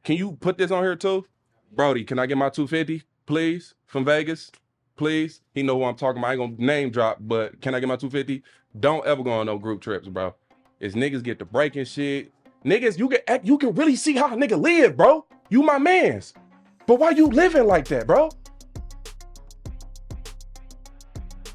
Can you put this on here too? Brody, can I get my 250, please? From Vegas, please? He know who I'm talking about. I ain't gonna name drop, but can I get my 250? Don't ever go on no group trips, bro. It's niggas get to breaking shit. Niggas, you can really see how a nigga live, bro. You my mans. But why you living like that, bro?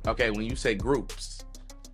Okay, when you say groups,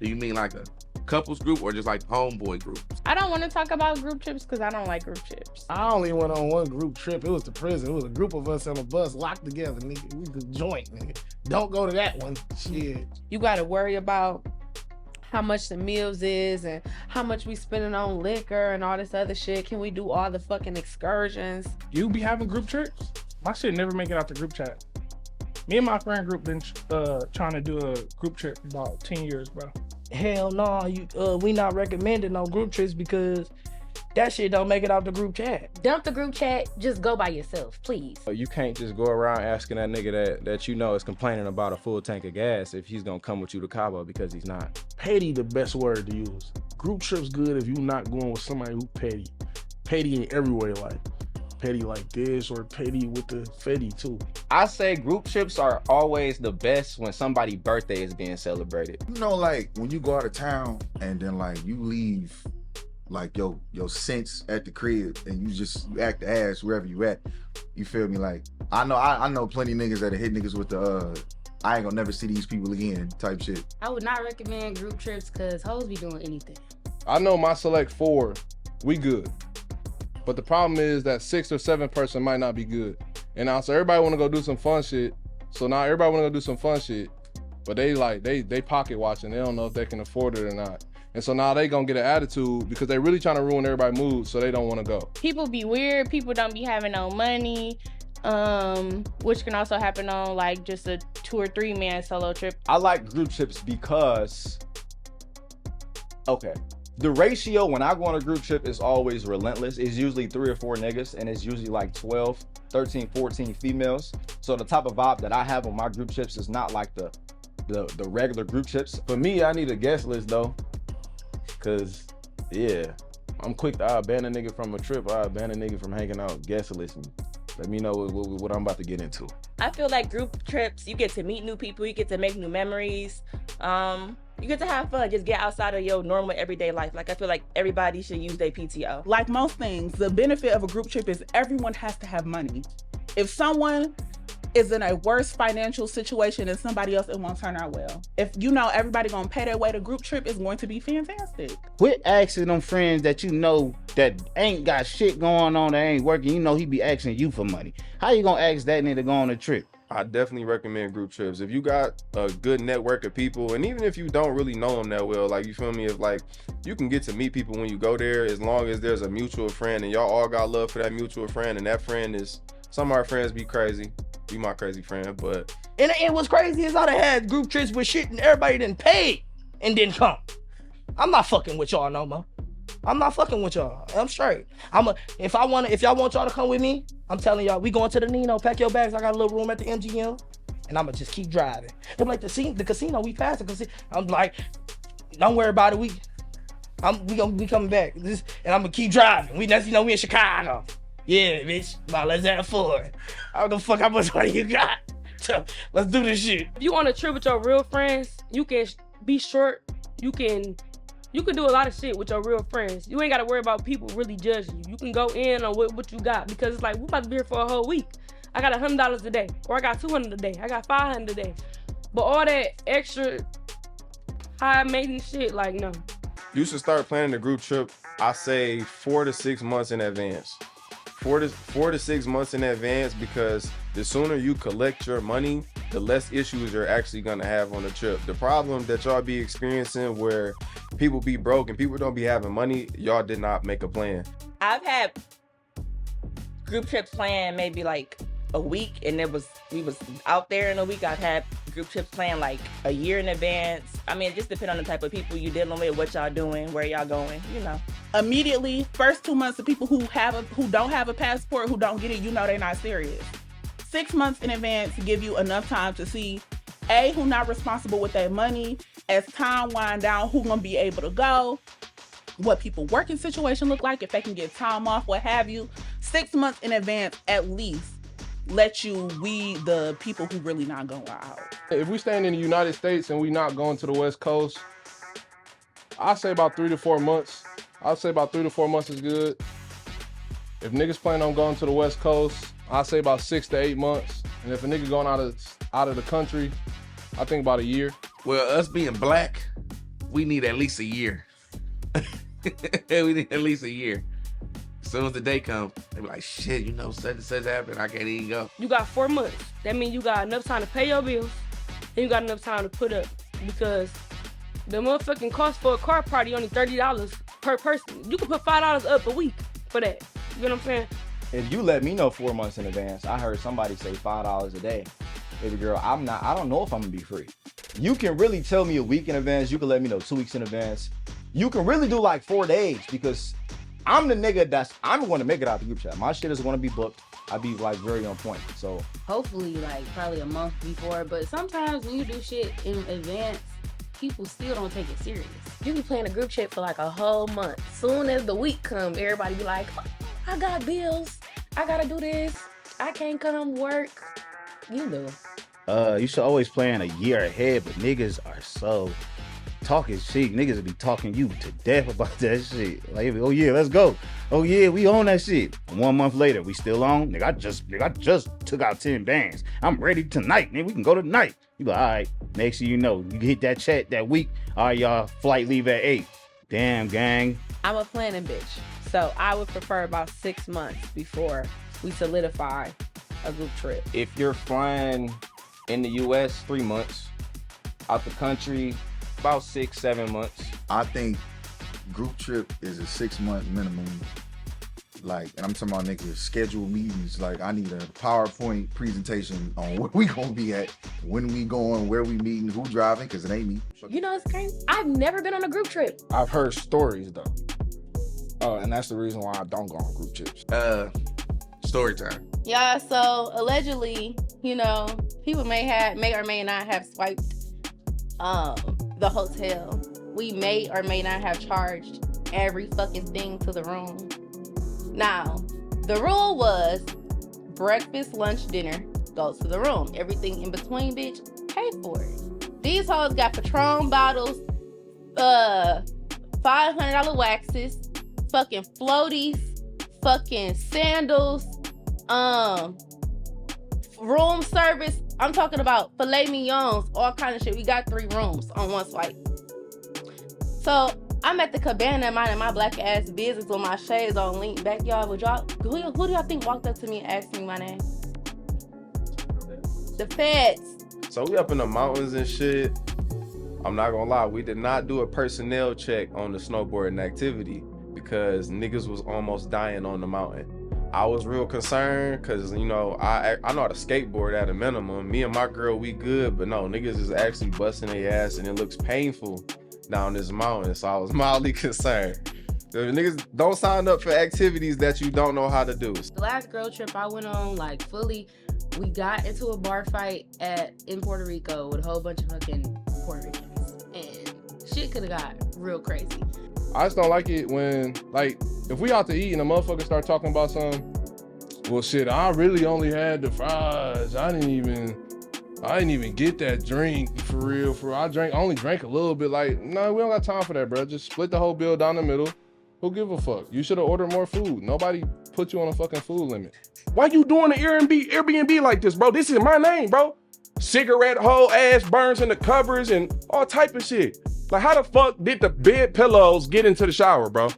do you mean like a couples group or just like homeboy groups? I don't want to talk about group trips because I don't like group trips. I only went on one group trip. It was to prison. It was a group of us on a bus locked together, nigga. We could joint, nigga. Don't go to that one. Shit. You got to worry about how much the meals is and how much we spending on liquor and all this other shit. Can we do all the fucking excursions? You be having group trips? My shit never make it out the group chat. Me and my friend group been trying to do a group trip for about 10 years, bro. Hell no, we not recommending no group trips because that shit don't make it out the group chat. Dump the group chat, just go by yourself, please. You can't just go around asking that nigga that you know is complaining about a full tank of gas if he's gonna come with you to Cabo because he's not. Petty the best word to use. Group trip's good if you not going with somebody who petty. Petty in every way, like petty like this or petty with the fetty too. I say group trips are always the best when somebody's birthday is being celebrated. You know, like when you go out of town and then like you leave like your sense at the crib and you act the ass wherever you at. You feel me? Like I know plenty of niggas that hit niggas with the I ain't gonna never see these people again type shit. I would not recommend group trips because hoes be doing anything. I know my select 4, we good. But the problem is that 6 or 7 person might not be good. And now so everybody wanna go do some fun shit. So now everybody wanna go do some fun shit. But they pocket watching. They don't know if they can afford it or not. And so now they gonna get an attitude because they really trying to ruin everybody's mood, so they don't wanna go. People be weird. People don't be having no money, which can also happen on like just a 2 or 3 man solo trip. I like group trips because, okay, the ratio when I go on a group trip is always relentless. It's usually 3 or 4 niggas and it's usually like 12, 13, 14 females. So the type of vibe that I have on my group trips is not like the regular group trips. For me, I need a guest list though. Cause yeah, I'm quick to abandon a nigga from a trip. I abandon a nigga from hanging out. Guest list me. Let me know what I'm about to get into. I feel like group trips, you get to meet new people, you get to make new memories. You get to have fun, just get outside of your normal everyday life. Like I feel like everybody should use their PTO. Like most things, the benefit of a group trip is everyone has to have money. If someone is in a worse financial situation than somebody else, it won't turn out well. If you know everybody gonna pay their way to group trip, it's going to be fantastic. Quit asking them friends that you know that ain't got shit going on, that ain't working. You know he be asking you for money. How you gonna ask that nigga to go on a trip? I definitely recommend group trips. If you got a good network of people, and even if you don't really know them that well, like you feel me, if like you can get to meet people when you go there, as long as there's a mutual friend and y'all all got love for that mutual friend, and that friend is, some of our friends be crazy, be my crazy friend, but. And what's crazy is I done had group trips with shit and everybody didn't pay and didn't come. I'm not fucking with y'all no more. I'm not fucking with y'all. I'm straight. If y'all want y'all to come with me, I'm telling y'all, we going to the Nino, pack your bags. I got a little room at the MGM, and I'ma just keep driving. They're like, the casino, we passed the casino. I'm like, don't worry about it. We coming back. And I'm gonna keep driving. We in Chicago. Yeah, bitch. Now let's have fun. I don't give a fuck how much money you got. So let's do this shit. If you on a trip with your real friends, you can be short. You can do a lot of shit with your real friends. You ain't gotta worry about people really judging you. You can go in on what you got because it's like, we're about to be here for a whole week. I got $100 a day, or I got $200 a day, I got $500 a day. But all that extra high maintenance shit, like no. You should start planning a group trip, I say 4 to 6 months in advance. 4 to 6 months in advance, because the sooner you collect your money, the less issues you're actually gonna have on the trip. The problem that y'all be experiencing where people be broke and people don't be having money, y'all did not make a plan. I've had group trips planned maybe like a week, and we was out there in a week. I've had group trips planned like a year in advance. I mean, it just depends on the type of people you dealing with, what y'all doing, where y'all going, you know. Immediately, first 2 months, the people who don't have a passport, who don't get it, you know they're not serious. 6 months in advance to give you enough time to see who not responsible with their money, as time wind down, who gonna be able to go, what people working situation look like, if they can get time off, what have you. 6 months in advance at least let you weed the people who really not going out. If we staying in the United States and we not going to the West Coast, I'll say about 3 to 4 months. I'll say about 3 to 4 months is good. If niggas plan on going to the West Coast, I'll say about 6 to 8 months. And if a nigga going out of the country, I think about a year. Well, us being black, we need at least a year. We need at least a year. As soon as the day comes, they be like, shit, you know, such and such happened. I can't even go. You got 4 months. That means you got enough time to pay your bills, and you got enough time to put up, because the motherfucking cost for a car party only $30 per person. You can put $5 up a week for that. You know what I'm saying? If you let me know 4 months in advance, I heard somebody say $5 a day. Baby girl, I don't know if I'm gonna be free. You can really tell me a week in advance. You can let me know 2 weeks in advance. You can really do like 4 days, because I'm the nigga I'm going to make it out the group chat. My shit is going to be booked. I be like very on point. So hopefully like probably a month before, but sometimes when you do shit in advance, people still don't take it serious. You be playing a group chat for like a whole month. Soon as the week comes, everybody be like, oh, I got bills. I gotta do this. I can't come work. You do. You should always plan a year ahead, but niggas are so talking shit. Niggas be talking you to death about that shit. Like, oh yeah, let's go. Oh yeah, we on that shit. 1 month later, we still on? Nigga, I just took out 10 bands. I'm ready tonight, man. We can go tonight. You be like, all right, next thing you know, you hit that chat that week. All right, y'all, flight leave at 8. Damn, gang. I'm a planning bitch. So I would prefer about 6 months before we solidify a group trip. If you're flying in the US, 3 months. Out the country, about 6-7 months. I think group trip is a 6 month minimum. Like, and I'm talking about niggas scheduled meetings. Like, I need a PowerPoint presentation on where we gonna be at, when we going, where we meeting, who driving, because it ain't me. You know, it's crazy. I've never been on a group trip. I've heard stories though. And that's the reason why I don't go on group trips. Story time. Yeah, so allegedly, you know, people may or may not have swiped the hotel. We may or may not have charged every fucking thing to the room. Now, the rule was breakfast, lunch, dinner, go to the room. Everything in between, bitch, pay for it. These hoes got Patron bottles, $500 waxes, fucking floaties, fucking sandals, room service. I'm talking about filet mignons, all kind of shit. We got 3 rooms on one swipe. So I'm at the cabana minding my black ass business with my shades on, lean back. Y'all, who do y'all think walked up to me and asked me my name? The feds. So we up in the mountains and shit. I'm not gonna lie, we did not do a personnel check on the snowboarding activity because niggas was almost dying on the mountain. I was real concerned because, you know, I know how to skateboard at a minimum. Me and my girl, we good, but no, niggas is actually busting their ass and it looks painful down this mountain. So I was mildly concerned. So niggas don't sign up for activities that you don't know how to do. The last girl trip I went on, like fully, we got into a bar fight in Puerto Rico with a whole bunch of fucking Puerto Ricans. And shit could have got real crazy. I just don't like it when, like, if we out to eat and a motherfucker start talking about something, well, shit, I really only had the fries. I didn't even get that drink for real. I only drank a little bit. Like, no, we don't got time for that, bro. Just split the whole bill down the middle. Who give a fuck? You should have ordered more food. Nobody put you on a fucking food limit. Why you doing an Airbnb like this, bro? This is my name, bro. Cigarette hole, ass burns in the covers and all type of shit. Like, how the fuck did the bed pillows get into the shower, bro?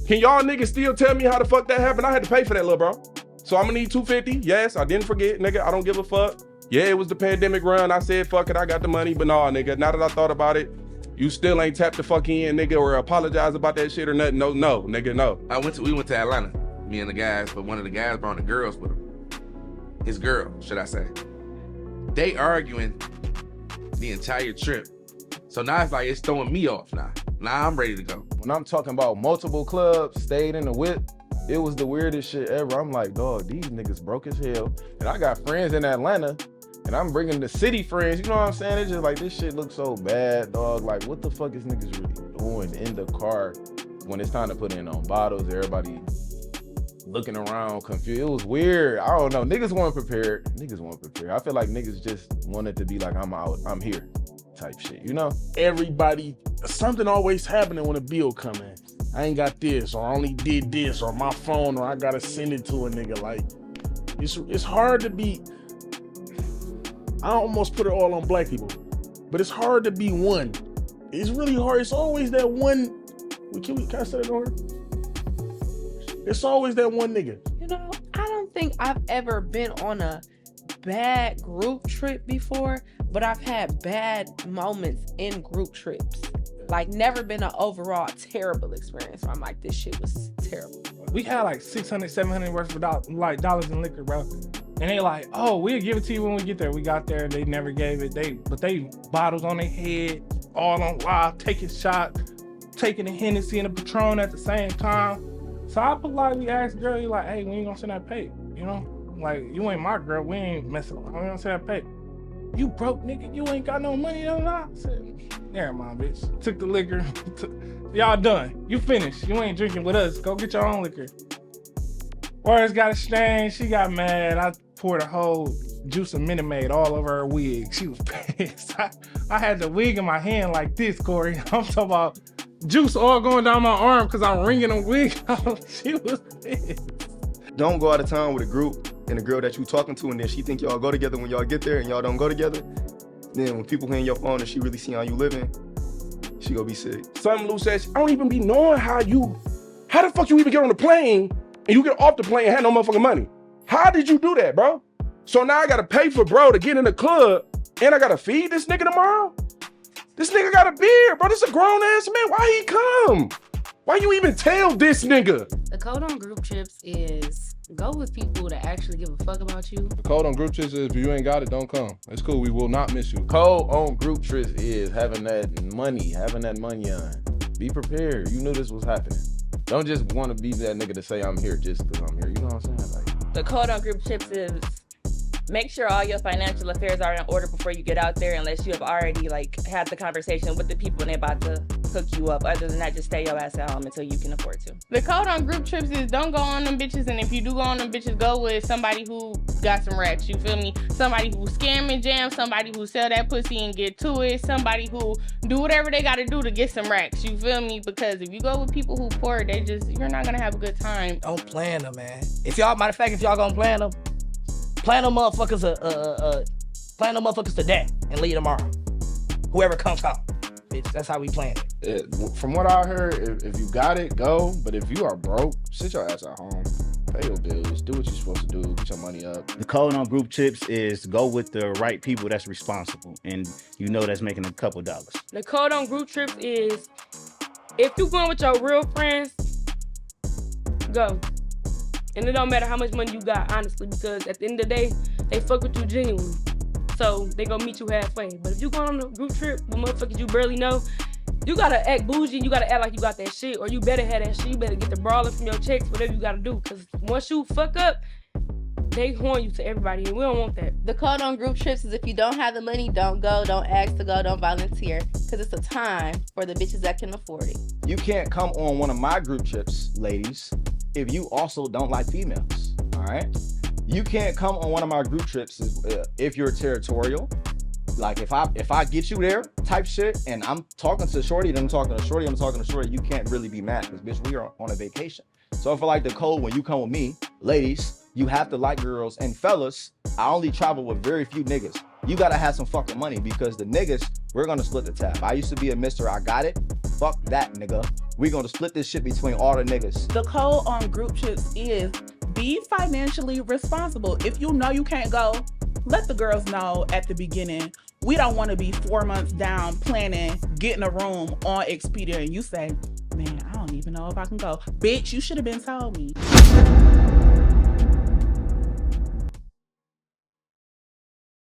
Can y'all niggas still tell me how the fuck that happened? I had to pay for that, little bro. So I'm gonna need $250. Yes, I didn't forget, nigga. I don't give a fuck. Yeah, it was the pandemic run. I said, fuck it, I got the money. But no, nigga, now that I thought about it, you still ain't tapped the fuck in, nigga, or apologize about that shit or nothing. No, nigga, no. We went to Atlanta, me and the guys, but one of the guys brought the girls with him. His girl, should I say. They arguing the entire trip. So now it's like, it's throwing me off now. Now I'm ready to go. When I'm talking about multiple clubs, stayed in the whip, it was the weirdest shit ever. I'm like, dog, these niggas broke as hell. And I got friends in Atlanta, and I'm bringing the city friends. You know what I'm saying? It's just like, this shit looks so bad, dog. Like, what the fuck is niggas really doing in the car when it's time to put in on bottles? Everybody looking around, confused. It was weird. I don't know. Niggas weren't prepared. I feel like niggas just wanted to be like, I'm out, I'm here, type shit. You know? Everybody, something always happening when a bill come in. I ain't got this, or I only did this, or my phone, or I gotta send it to a nigga. Like, it's hard to be. I almost put it all on black people, but it's hard to be one. It's really hard. It's always that one. Can I say that on her? It's always that one nigga. You know, I don't think I've ever been on a bad group trip before, but I've had bad moments in group trips. Like, never been an overall terrible experience where I'm like, this shit was terrible. We had like 600, 700 worth of dollars in liquor, bro. And they like, oh, we'll give it to you when we get there. We got there, they never gave it. But they bottles on their head, all on wild, taking shots, taking a Hennessy and a Patron at the same time. So I politely asked girl, you like, hey, when you gonna send that pay? You know, like, you ain't my girl, we ain't messing around. When you gonna send that pay? You broke, nigga, you ain't got no money, no. I said, never mind, bitch. Took the liquor. Y'all done. You finished. You ain't drinking with us. Go get your own liquor. Words got exchanged. She got mad. I poured a whole juice of Minute Maid all over her wig. She was pissed. I had the wig in my hand like this, Corey. I'm talking about juice all going down my arm because I'm wringing the wig out. She was pissed. Don't go out of town with a group and a girl that you talking to, and then she think y'all go together when y'all get there and y'all don't go together. Then when people hear your phone and she really see how you living, she gonna be sick. Something Lou says, I don't even be knowing how the fuck you even get on the plane and you get off the plane and have no motherfucking money. How did you do that, bro? So now I gotta pay for bro to get in the club and I gotta feed this nigga tomorrow? This nigga got a beard, bro. This a grown ass man. Why he come? Why you even tell this nigga? The code on group trips is go with people that actually give a fuck about you. The code on group trips is if you ain't got it, don't come. It's cool. We will not miss you. Code on group trips is having that money on. Be prepared. You knew this was happening. Don't just want to be that nigga to say I'm here just because I'm here. You know what I'm saying? Like, The code on group trips is make sure all your financial affairs are in order before you get out there, unless you have already had the conversation with the people and they're about to hook you up. Other than that, just stay your ass at home until you can afford to. The code on group trips is don't go on them bitches, and if you do go on them bitches, go with somebody who got some racks, you feel me? Somebody who scam and jam, somebody who sell that pussy and get to it, somebody who do whatever they gotta do to get some racks, you feel me? Because if you go with people who poor, you're not gonna have a good time. Don't plan them, man. If y'all gonna plan them motherfuckers plan them motherfuckers today and leave tomorrow. Whoever comes. Bitch, that's how we plan it. From what I heard, if you got it, go. But if you are broke, sit your ass at home. Pay your bills. Do what you're supposed to do. Get your money up. The code on group trips is go with the right people that's responsible. And you know that's making a couple dollars. The code on group trips is if you going with your real friends, go. And it don't matter how much money you got, honestly, because at the end of the day, they fuck with you genuinely. So they gonna meet you halfway. But if you going on a group trip with motherfuckers you barely know, you gotta act bougie and you gotta act like you got that shit, or you better have that shit. You better get the brawler from your checks, whatever you gotta do. Cause once you fuck up, they horn you to everybody, and we don't want that. The code on group trips is if you don't have the money, don't go, don't ask to go, don't volunteer. Cause it's a time for the bitches that can afford it. You can't come on one of my group trips, ladies, if you also don't like females, all right? You can't come on one of my group trips if you're territorial. Like if I get you there type shit and I'm talking to shorty, then I'm talking to shorty, you can't really be mad because bitch, we are on a vacation. So for like the code, when you come with me, ladies, you have to like girls, and fellas, I only travel with very few niggas. You gotta have some fucking money because the niggas, we're gonna split the tab. I used to be a Mr. I got it. Fuck that, nigga. We gonna split this shit between all the niggas. The code on group trips is be financially responsible. If you know you can't go, let the girls know at the beginning. We don't want to be 4 months down planning, getting a room on Expedia, and you say, man, I don't even know if I can go. Bitch, you should have been told me.